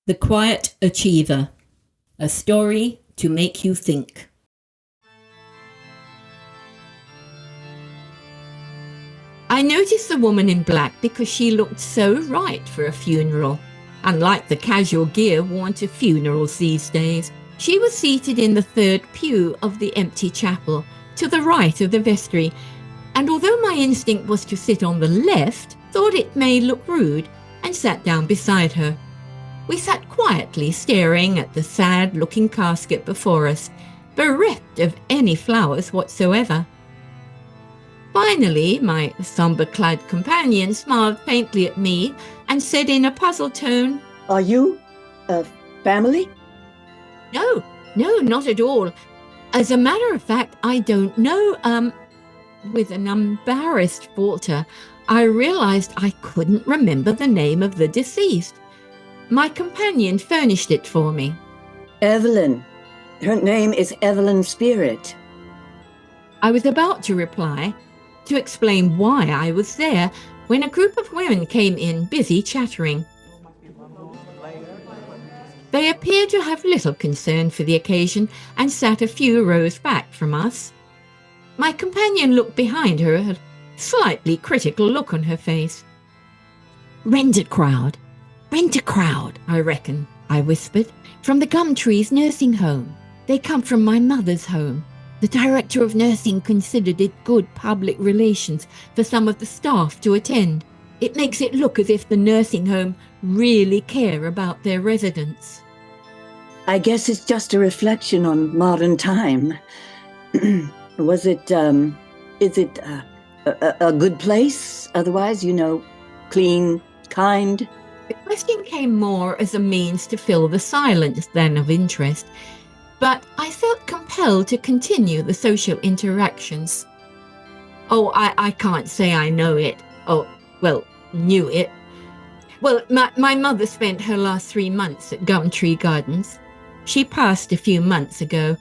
The Quiet Achiever, a story to make you think. I noticed the woman in black because she looked so right for a funeral. Unlike the casual gear worn to funerals these days, she was seated in the third pew of the empty chapel, to the right of the vestry, and although my instinct was to sit on the left, thought it may look rude, and sat down beside her. We sat quietly staring at the sad-looking casket before us, bereft of any flowers whatsoever. Finally, my sombre-clad companion smiled faintly at me and said in a puzzled tone, "Are you a family?" No, not at all. As a matter of fact, I don't know." With an embarrassed falter, I realized I couldn't remember the name of the deceased. My companion furnished it for me. "Evelyn. Her name is Evelyn Spirit." I was about to reply, to explain why I was there, when a group of women came in, busy chattering. They appeared to have little concern for the occasion and sat a few rows back from us. My companion looked behind her, a slightly critical look on her face. Rent a crowd, I reckon," I whispered, "from the Gumtrees nursing home. They come from my mother's home. The director of nursing considered it good public relations for some of the staff to attend. It makes it look as if the nursing home really care about their residents." "I guess it's just a reflection on modern time. Is it a good place? Otherwise, clean, kind?" The question came more as a means to fill the silence than of interest, but I felt compelled to continue the social interactions. "Oh, I can't say I know it. Knew it. Well, my mother spent her last 3 months at Gumtree Gardens. She passed a few months ago,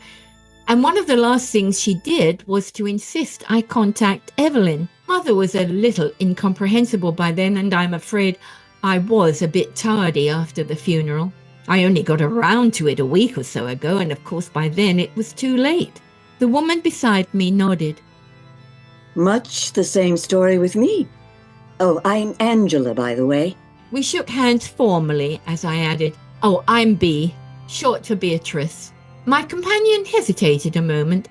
and one of the last things she did was to insist I contact Evelyn. Mother was a little incomprehensible by then, and I'm afraid I was a bit tardy after the funeral. I only got around to it a week or so ago, and of course by then it was too late." The woman beside me nodded. "Much the same story with me. Oh, I'm Angela, by the way." We shook hands formally as I added, "Oh, I'm B, short for Beatrice." My companion hesitated a moment,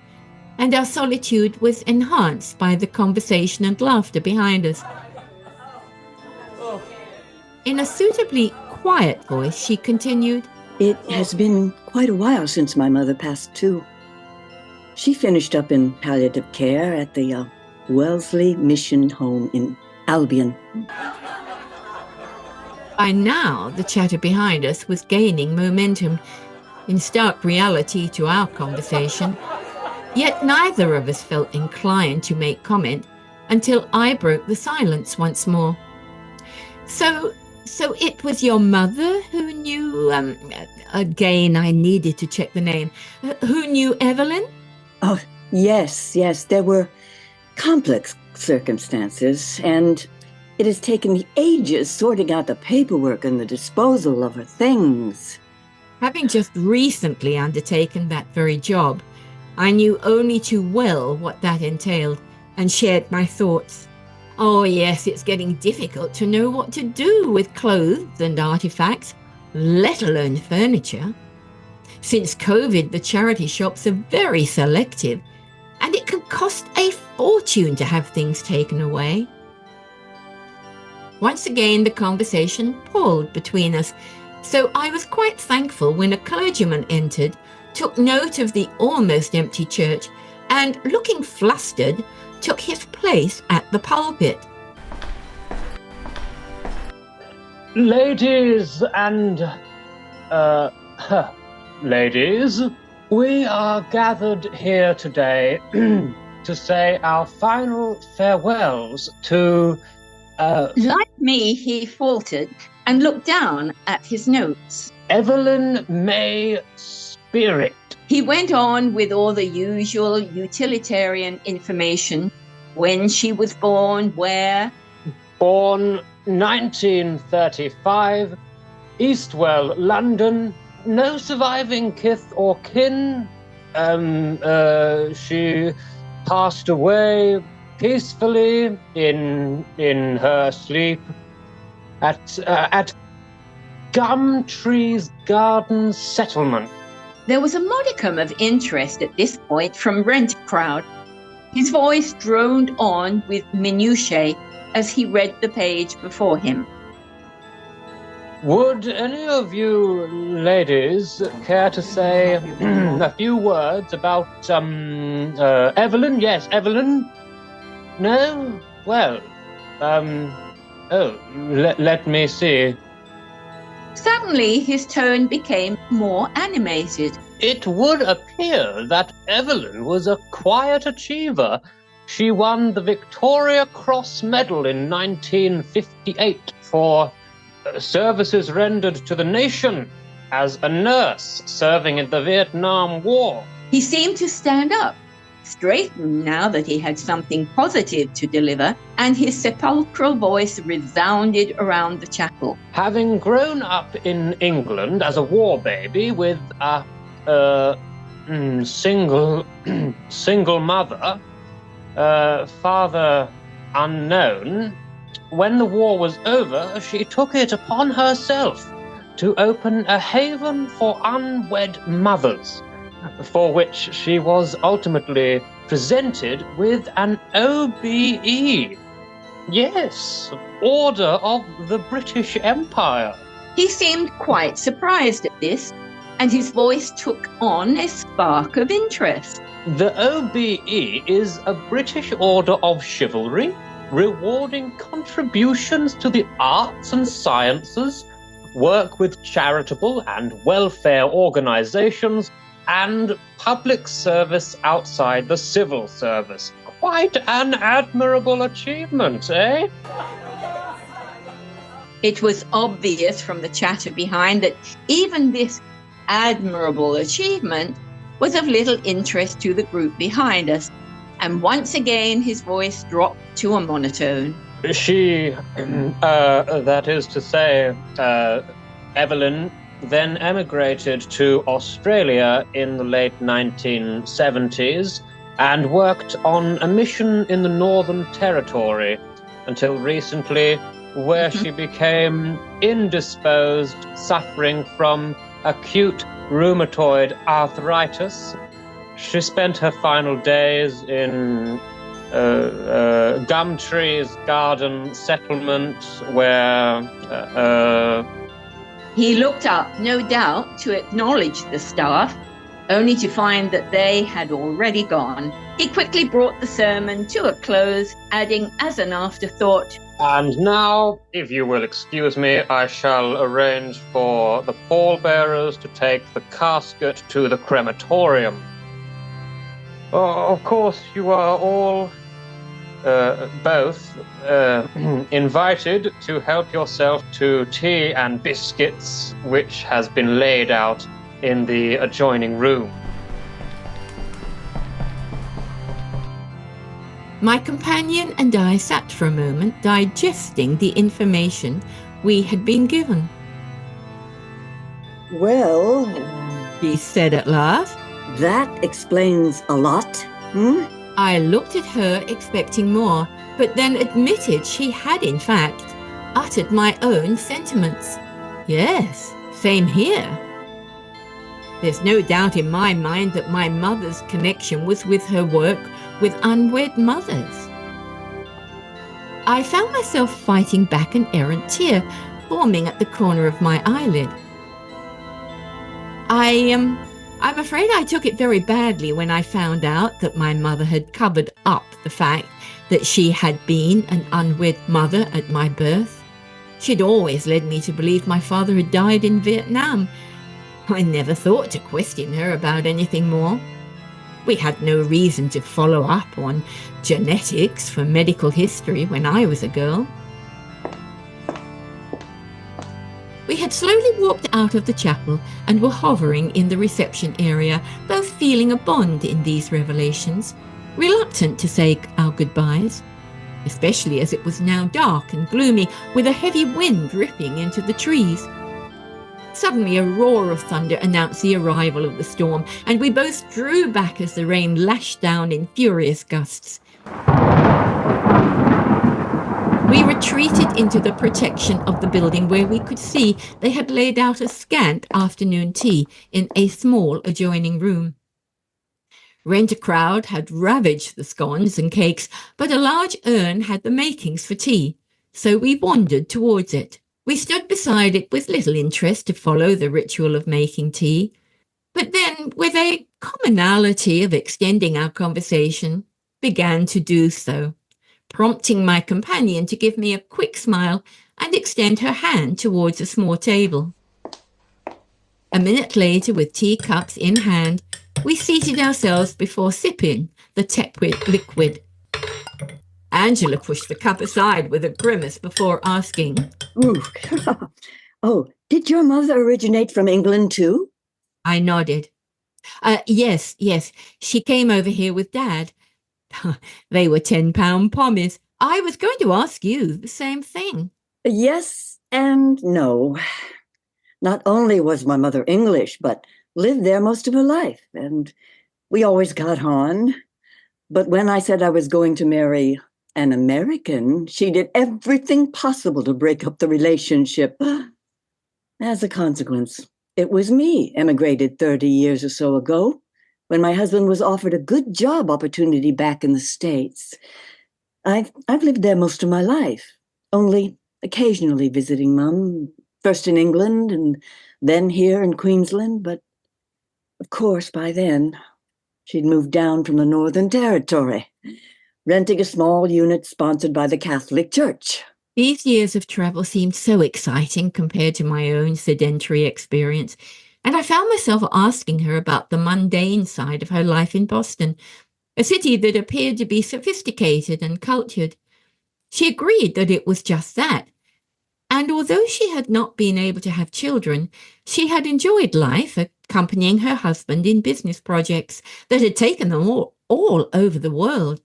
and our solitude was enhanced by the conversation and laughter behind us. In a suitably quiet voice, she continued, "It has been quite a while since my mother passed too. She finished up in palliative care at the Wellesley Mission Home in Albion." By now, the chatter behind us was gaining momentum, in stark reality to our conversation. Yet neither of us felt inclined to make comment until I broke the silence once more. So it was your mother who knew, again I needed to check the name, who knew Evelyn? "Oh, yes. There were complex circumstances, and it has taken me ages sorting out the paperwork and the disposal of her things." Having just recently undertaken that very job, I knew only too well what that entailed and shared my thoughts. Oh yes, it's getting difficult to know what to do with clothes and artifacts, let alone furniture. Since COVID, the charity shops are very selective, and it can cost a fortune to have things taken away. Once again, the conversation palled between us, so I was quite thankful when a clergyman entered, took note of the almost empty church, and, looking flustered, took his place at the pulpit. "Ladies and, ladies, we are gathered here today to say our final farewells to, Like me, he faltered and looked down at his notes. Evelyn May Spirit." He went on with all the usual utilitarian information. When she was born, where? Born 1935 Eastwell, London. No surviving kith or kin. She passed away peacefully in her sleep at Gumtree's Garden Settlement. There was a modicum of interest at this point from Rentcrowd. His voice droned on with minutiae as he read the page before him. Would any of you ladies care to say a few words about Evelyn? Yes, Evelyn? No? Well, let me see. Suddenly his tone became more animated. It would appear that Evelyn was a quiet achiever. She won the Victoria Cross Medal in 1958 for services rendered to the nation as a nurse serving in the Vietnam War. He seemed to stand up, straighten now that he had something positive to deliver, and his sepulchral voice resounded around the chapel. Having grown up in England as a war baby with a single mother, father unknown, when the war was over, she took it upon herself to open a haven for unwed mothers, for which she was ultimately presented with an OBE. Yes, Order of the British Empire. He seemed quite surprised at this, and his voice took on a spark of interest. The OBE is a British order of chivalry, rewarding contributions to the arts and sciences, work with charitable and welfare organizations, and public service outside the civil service. Quite an admirable achievement, eh? It was obvious from the chatter behind that even this admirable achievement was of little interest to the group behind us, and once again his voice dropped to a monotone. She, that is to say, Evelyn, then emigrated to Australia in the late 1970s and worked on a mission in the Northern Territory until recently, where she became indisposed, suffering from acute rheumatoid arthritis. She spent her final days in Gumtree's Garden Settlement, where He looked up, no doubt, to acknowledge the staff, only to find that they had already gone. He quickly brought the sermon to a close, adding as an afterthought, and now, if you will excuse me, I shall arrange for the pallbearers to take the casket to the crematorium. Of course, you are all both invited to help yourself to tea and biscuits, which has been laid out in the adjoining room. My companion and I sat for a moment, digesting the information we had been given. Well, He said at last. that explains a lot. I looked at her expecting more, but then admitted she had in fact uttered my own sentiments. Yes, same here. There's no doubt in my mind that my mother's connection was with her work with unwed mothers. I found myself fighting back an errant tear forming at the corner of my eyelid. I'm afraid I took it very badly when I found out that my mother had covered up the fact that she had been an unwed mother at my birth. She'd always led me to believe my father had died in Vietnam. I never thought to question her about anything more. We had no reason to follow up on genetics for medical history when I was a girl. We had slowly walked out of the chapel and were hovering in the reception area, both feeling a bond in these revelations, reluctant to say our goodbyes, especially as it was now dark and gloomy with a heavy wind ripping into the trees. Suddenly, a roar of thunder announced the arrival of the storm, and we both drew back as the rain lashed down in furious gusts. We retreated into the protection of the building, where we could see they had laid out a scant afternoon tea in a small adjoining room. Rent-A-Crowd had ravaged the scones and cakes, but a large urn had the makings for tea, so we wandered towards it. We stood beside it with little interest to follow the ritual of making tea, but then, with a commonality of extending our conversation, began to do so, prompting my companion to give me a quick smile and extend her hand towards a small table. A minute later, with teacups in hand, we seated ourselves before sipping the tepid liquid. Angela pushed the cup aside with a grimace before asking, Ooh. Oh, did your mother originate from England too? I nodded. Yes. She came over here with Dad. They were 10-pound pommies. I was going to ask you the same thing. Yes and no. Not only was my mother English, but lived there most of her life, and we always got on. But when I said I was going to marry an American, she did everything possible to break up the relationship. As a consequence, it was me emigrated 30 years or so ago, when my husband was offered a good job opportunity back in the States. I've lived there most of my life, only occasionally visiting Mum, first in England and then here in Queensland, but of course by then she'd moved down from the Northern Territory, renting a small unit sponsored by the Catholic Church. These years of travel seemed so exciting compared to my own sedentary experience, and I found myself asking her about the mundane side of her life in Boston, a city that appeared to be sophisticated and cultured. She agreed that it was just that, and although she had not been able to have children, she had enjoyed life accompanying her husband in business projects that had taken them all over the world.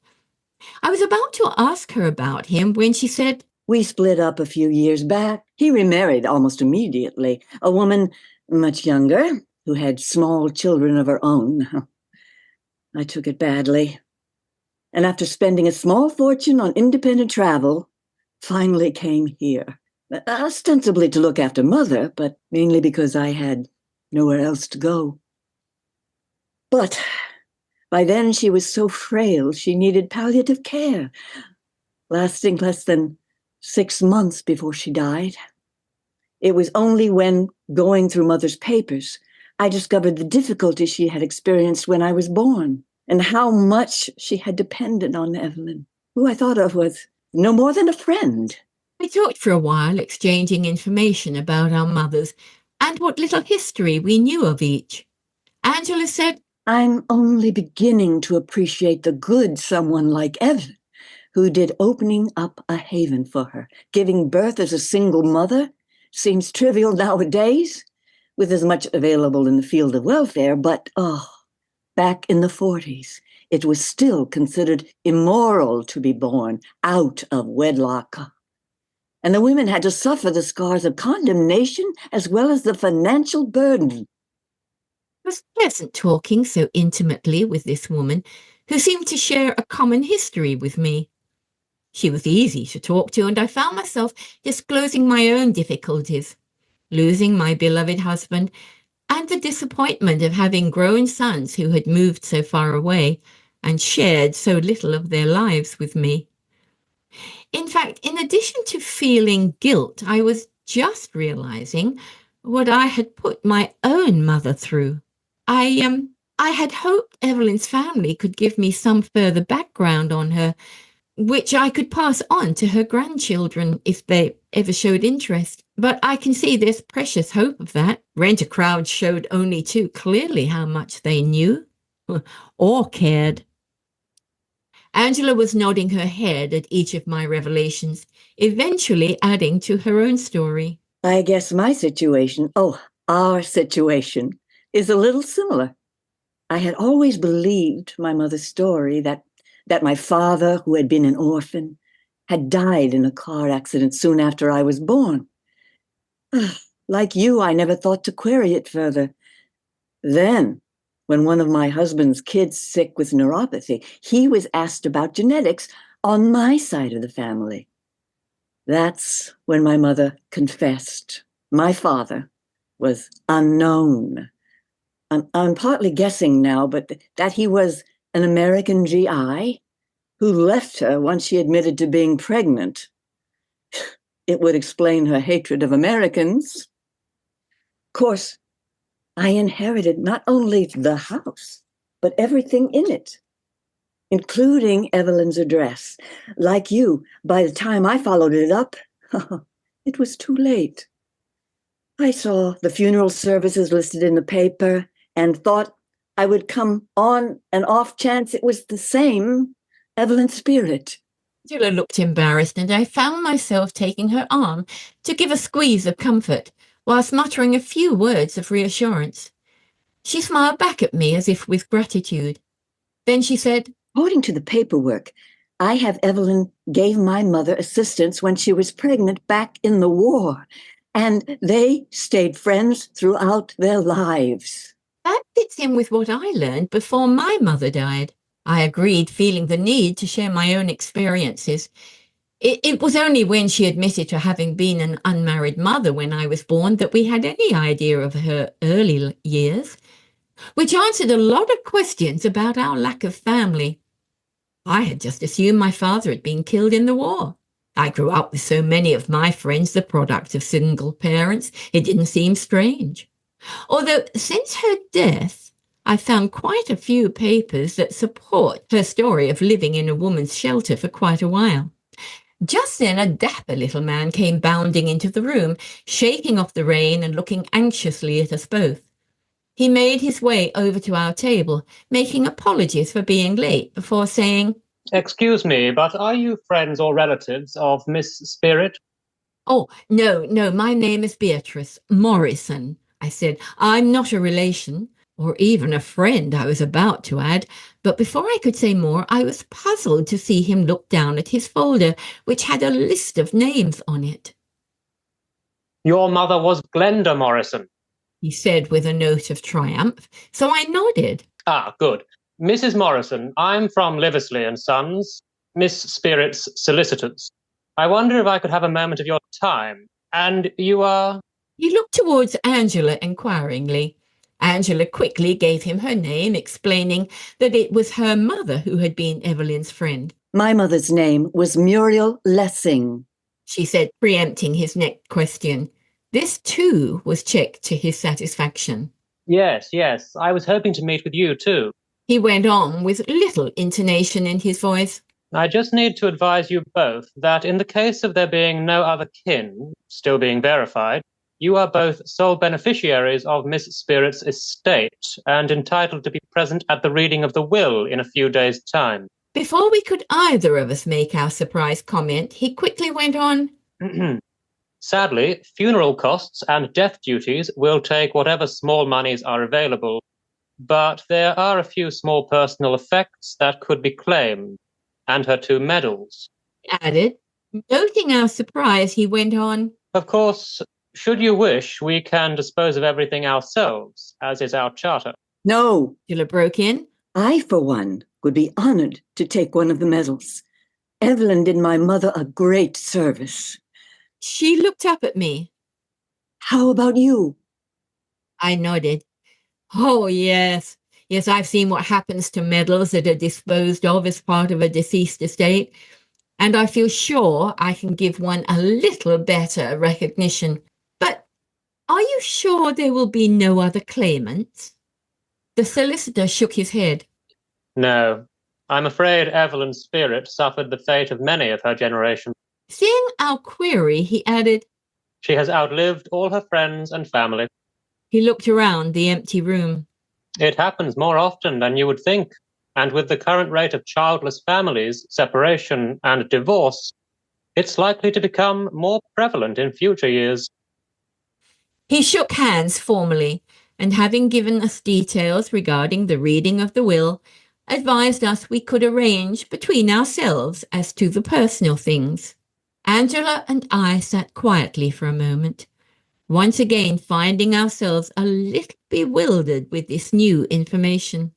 I was about to ask her about him when she said, We split up a few years back. He remarried almost immediately, a woman much younger who had small children of her own. I took it badly, and after spending a small fortune on independent travel, finally came here. Ostensibly to look after Mother, but mainly because I had nowhere else to go. But by then she was so frail she needed palliative care, lasting less than 6 months before she died. It was only when going through Mother's papers I discovered the difficulty she had experienced when I was born, and how much she had depended on Evelyn, who I thought of as no more than a friend. We talked for a while, exchanging information about our mothers and what little history we knew of each. Angela said, I'm only beginning to appreciate the good someone like Evelyn, who did opening up a haven for her. Giving birth as a single mother seems trivial nowadays, with as much available in the field of welfare, but back in the 40s, it was still considered immoral to be born out of wedlock. And the women had to suffer the scars of condemnation as well as the financial burden. It was pleasant talking so intimately with this woman, who seemed to share a common history with me. She was easy to talk to, and I found myself disclosing my own difficulties, losing my beloved husband, and the disappointment of having grown sons who had moved so far away and shared so little of their lives with me. In fact, in addition to feeling guilt, I was just realizing what I had put my own mother through. I had hoped Evelyn's family could give me some further background on her, which I could pass on to her grandchildren if they ever showed interest. But I can see there's precious hope of that. Rent-A-Crowd showed only too clearly how much they knew or cared. Angela was nodding her head at each of my revelations, eventually adding to her own story. I guess my situation, our situation, is a little similar. I had always believed my mother's story that my father, who had been an orphan, had died in a car accident soon after I was born, Like you, I never thought to query it further. Then, when one of my husband's kids sick with neuropathy, he was asked about genetics on my side of the family. That's when my mother confessed. My father was unknown. I'm partly guessing now, but that he was an American GI who left her once she admitted to being pregnant. It would explain her hatred of Americans. Of course, I inherited not only the house, but everything in it, including Evelyn's address. Like you, by the time I followed it up, it was too late. I saw the funeral services listed in the paper and thought I would come on an off chance it was the same Evelyn Spirit. Angela looked embarrassed, and I found myself taking her arm to give a squeeze of comfort, whilst muttering a few words of reassurance. She smiled back at me as if with gratitude. Then she said, According to the paperwork, I have Evelyn gave my mother assistance when she was pregnant back in the war, and they stayed friends throughout their lives. That fits in with what I learned before my mother died. I agreed, feeling the need to share my own experiences. It was only when she admitted to having been an unmarried mother when I was born that we had any idea of her early years, which answered a lot of questions about our lack of family. I had just assumed my father had been killed in the war. I grew up with so many of my friends the product of single parents, it didn't seem strange. Although since her death, I found quite a few papers that support her story of living in a woman's shelter for quite a while. Just then a dapper little man came bounding into the room, shaking off the rain and looking anxiously at us both. He made his way over to our table, making apologies for being late before saying, Excuse me, but are you friends or relatives of Miss Spirit? Oh, no, my name is Beatrice Morrison, I said. I'm not a relation, or even a friend, I was about to add, but before I could say more, I was puzzled to see him look down at his folder, which had a list of names on it. Your mother was Glenda Morrison, he said with a note of triumph, so I nodded. Ah, good. Mrs. Morrison, I'm from Liversley and Sons, Miss Spirit's solicitors. I wonder if I could have a moment of your time. And you are? He looked towards Angela inquiringly. Angela quickly gave him her name, explaining that it was her mother who had been Evelyn's friend. My mother's name was Muriel Lessing, she said, preempting his next question. This, too, was checked to his satisfaction. Yes, I was hoping to meet with you, too. He went on with little intonation in his voice. I just need to advise you both that in the case of there being no other kin, still being verified, you are both sole beneficiaries of Miss Spirit's estate and entitled to be present at the reading of the will in a few days' time. Before we could either of us make our surprise comment, he quickly went on. Sadly, funeral costs and death duties will take whatever small monies are available, but there are a few small personal effects that could be claimed, and her 2 medals. He added. Noting our surprise, he went on. Of course, should you wish, we can dispose of everything ourselves, as is our charter. No, Angela broke in. I, for one, would be honored to take one of the medals. Evelyn did my mother a great service. She looked up at me. How about you? I nodded. Oh, yes. Yes, I've seen what happens to medals that are disposed of as part of a deceased estate, and I feel sure I can give one a little better recognition. But are you sure there will be no other claimants? The solicitor shook his head. No, I'm afraid Evelyn Spirit suffered the fate of many of her generation. Seeing our query, he added, She has outlived all her friends and family. He looked around the empty room. It happens more often than you would think, and with the current rate of childless families, separation, and divorce, it's likely to become more prevalent in future years. He shook hands formally, and having given us details regarding the reading of the will, advised us we could arrange between ourselves as to the personal things. Angela and I sat quietly for a moment, once again finding ourselves a little bewildered with this new information.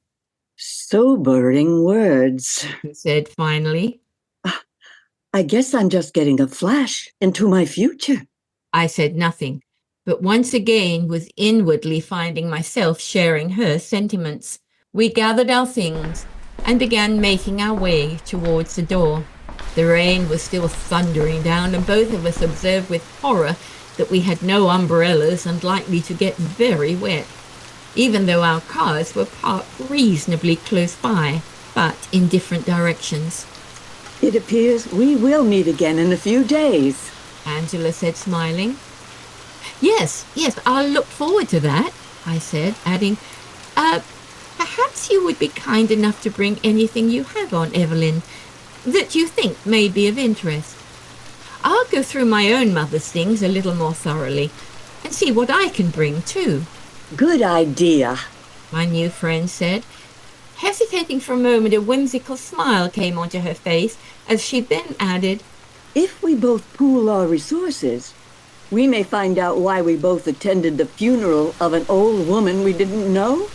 Sobering words, He said finally. I guess I'm just getting a flash into my future. I said nothing, but once again was inwardly finding myself sharing her sentiments. We gathered our things and began making our way towards the door. The rain was still thundering down, and both of us observed with horror that we had no umbrellas and likely to get very wet, even though our cars were parked reasonably close by, but in different directions. It appears we will meet again in a few days, Angela said, smiling. Yes, I'll look forward to that, I said, adding, perhaps you would be kind enough to bring anything you have on, Evelyn, that you think may be of interest. I'll go through my own mother's things a little more thoroughly and see what I can bring too. Good idea, my new friend said. Hesitating for a moment, a whimsical smile came onto her face as she then added, If we both pool our resources, we may find out why we both attended the funeral of an old woman we didn't know,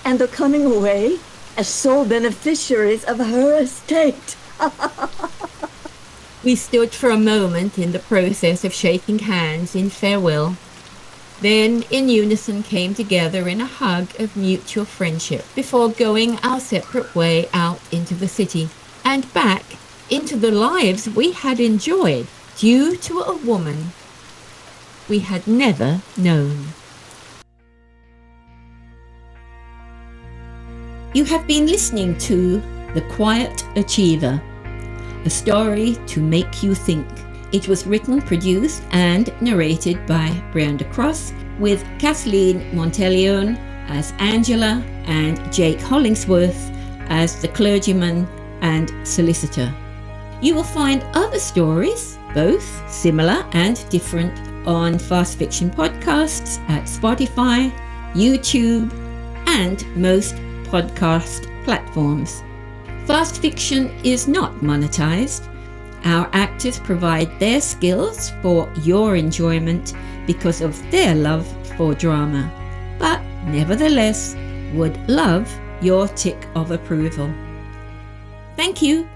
and are coming away as sole beneficiaries of her estate. We stood for a moment in the process of shaking hands in farewell. Then, in unison, came together in a hug of mutual friendship before going our separate way out into the city and back into the lives we had enjoyed due to a woman we had never known. You have been listening to The Quiet Achiever, a story to make you think. It was written, produced, and narrated by Brianda Cross, with Kathleen Monteleone as Angela and Jake Hollingsworth as the clergyman and solicitor. You will find other stories, both similar and different, on Fast Fiction podcasts at Spotify, YouTube, and most podcast platforms. Fast Fiction is not monetized. Our actors provide their skills for your enjoyment because of their love for drama, but nevertheless would love your tick of approval. Thank you.